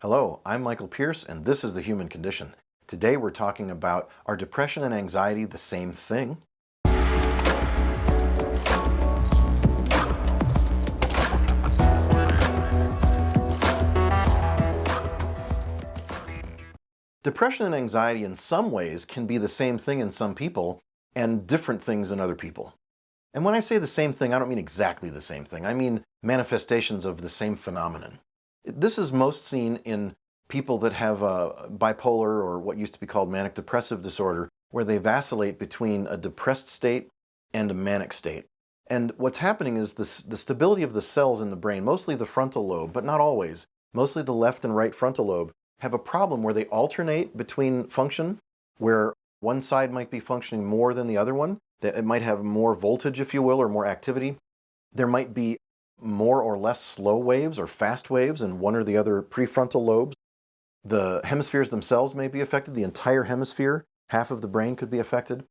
Hello, I'm Michael Pierce, and this is The Human Condition. Today we're talking about, are depression and anxiety the same thing? Depression and anxiety in some ways can be the same thing in some people and different things in other people. And when I say the same thing, I don't mean exactly the same thing. I mean manifestations of the same phenomenon. This is most seen in people that have bipolar or what used to be called manic depressive disorder, where they vacillate between a depressed state and a manic state. And what's happening is the stability of the cells in the brain, mostly the frontal lobe, but not always, mostly the left and right frontal lobe, have a problem where they alternate between function, where one side might be functioning more than the other one, that it might have more voltage, if you will, or more activity. There might be more or less slow waves or fast waves in one or the other prefrontal lobes. The hemispheres themselves may be affected. The entire hemisphere, half of the brain, could be affected.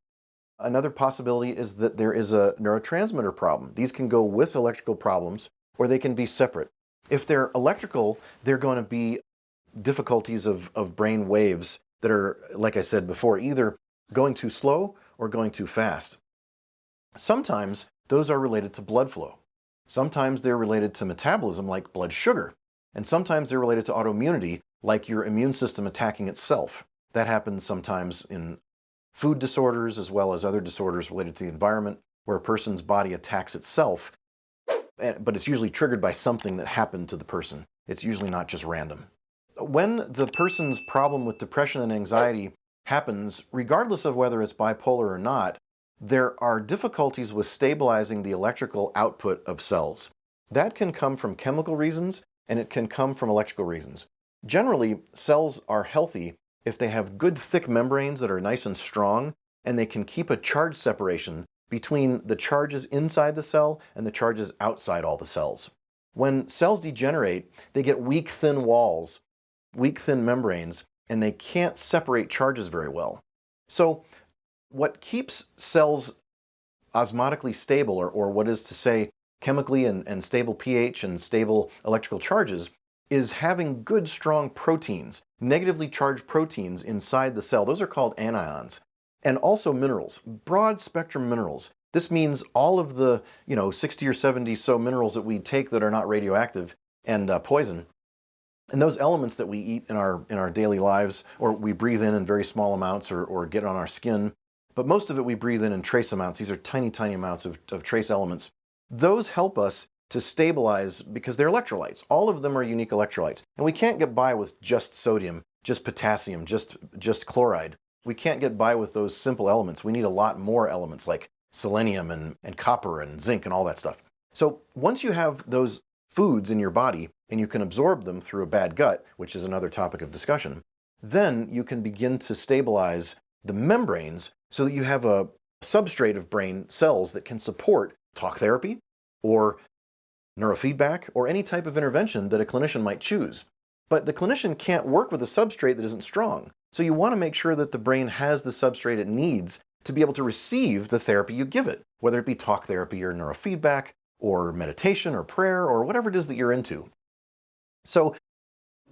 Another possibility is that there is a neurotransmitter problem. These can go with electrical problems, or they can be separate. If they're electrical, they're going to be difficulties of brain waves that are, like I said before, either going too slow or going too fast. Sometimes those are related to blood flow. Sometimes they're related to metabolism, like blood sugar. And sometimes they're related to autoimmunity, like your immune system attacking itself. That happens sometimes in food disorders as well as other disorders related to the environment, where a person's body attacks itself, but it's usually triggered by something that happened to the person. It's usually not just random. When the person's problem with depression and anxiety happens, regardless of whether it's bipolar or not, there are difficulties with stabilizing the electrical output of cells. That can come from chemical reasons, and it can come from electrical reasons. Generally, cells are healthy if they have good thick membranes that are nice and strong, and they can keep a charge separation between the charges inside the cell and the charges outside all the cells. When cells degenerate, they get weak, thin walls, weak, thin membranes, and they can't separate charges very well. So what keeps cells osmotically stable, or what is to say chemically and stable pH and stable electrical charges, is having good, strong proteins, negatively charged proteins inside the cell. Those are called anions. And also minerals, broad spectrum minerals. This means all of the 60 or 70 so minerals that we take that are not radioactive and poison. And those elements that we eat in our daily lives, or we breathe in very small amounts, or get on our skin, but most of it we breathe in trace amounts. These are tiny, tiny amounts of trace elements. Those help us to stabilize because they're electrolytes. All of them are unique electrolytes. And we can't get by with just sodium, just potassium, just chloride. We can't get by with those simple elements. We need a lot more elements like selenium and copper and zinc and all that stuff. So once you have those foods in your body and you can absorb them through a bad gut, which is another topic of discussion, then you can begin to stabilize the membranes so that you have a substrate of brain cells that can support talk therapy or neurofeedback or any type of intervention that a clinician might choose. But the clinician can't work with a substrate that isn't strong. So you want to make sure that the brain has the substrate it needs to be able to receive the therapy you give it, whether it be talk therapy or neurofeedback or meditation or prayer or whatever it is that you're into. So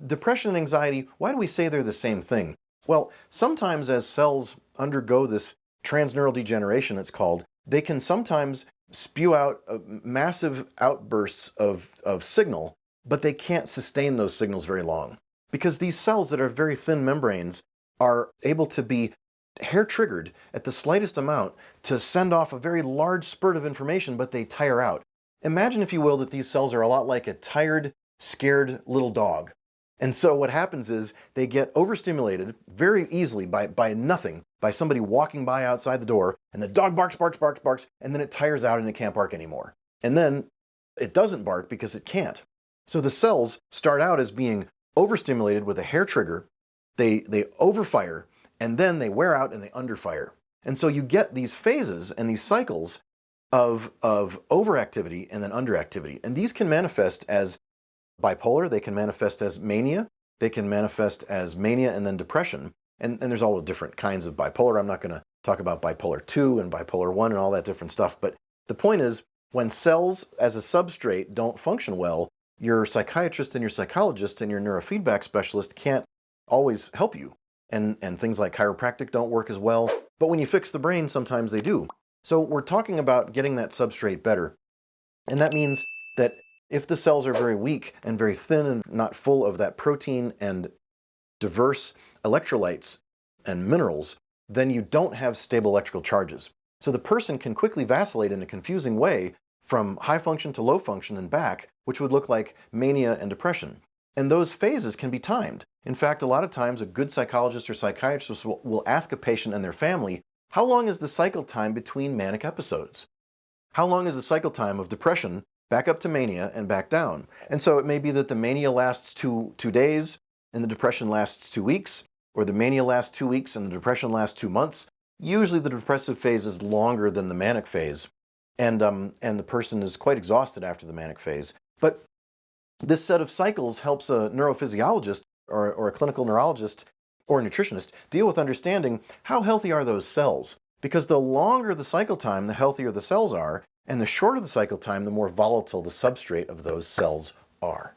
depression and anxiety, why do we say they're the same thing? Well, sometimes as cells undergo this transneural degeneration, it's called, they can sometimes spew out massive outbursts of signal, but they can't sustain those signals very long. Because these cells that are very thin membranes are able to be hair-triggered at the slightest amount to send off a very large spurt of information, but they tire out. Imagine, if you will, that these cells are a lot like a tired, scared little dog. And so what happens is they get overstimulated very easily by nothing, by somebody walking by outside the door, and the dog barks, barks, barks, barks, and then it tires out and it can't bark anymore. And then it doesn't bark because it can't. So the cells start out as being overstimulated with a hair trigger, they overfire, and then they wear out and they underfire. And so you get these phases and these cycles of overactivity and then underactivity. And these can manifest as bipolar, they can manifest as mania, they can manifest as mania and then depression. And there's all the different kinds of bipolar. I'm not going to talk about bipolar 2 and bipolar 1 and all that different stuff. But the point is, when cells as a substrate don't function well, your psychiatrist and your psychologist and your neurofeedback specialist can't always help you. And things like chiropractic don't work as well. But when you fix the brain, sometimes they do. So we're talking about getting that substrate better. And that means that if the cells are very weak and very thin and not full of that protein and diverse electrolytes and minerals, then you don't have stable electrical charges. So the person can quickly vacillate in a confusing way from high function to low function and back, which would look like mania and depression. And those phases can be timed. In fact, a lot of times a good psychologist or psychiatrist will ask a patient and their family, how long is the cycle time between manic episodes? How long is the cycle time of depression back up to mania and back down? And so it may be that the mania lasts two days and the depression lasts 2 weeks, or the mania lasts 2 weeks and the depression lasts 2 months. Usually the depressive phase is longer than the manic phase, and the person is quite exhausted after the manic phase. But this set of cycles helps a neurophysiologist or a clinical neurologist or a nutritionist deal with understanding how healthy are those cells. Because the longer the cycle time, the healthier the cells are, and the shorter the cycle time, the more volatile the substrate of those cells are.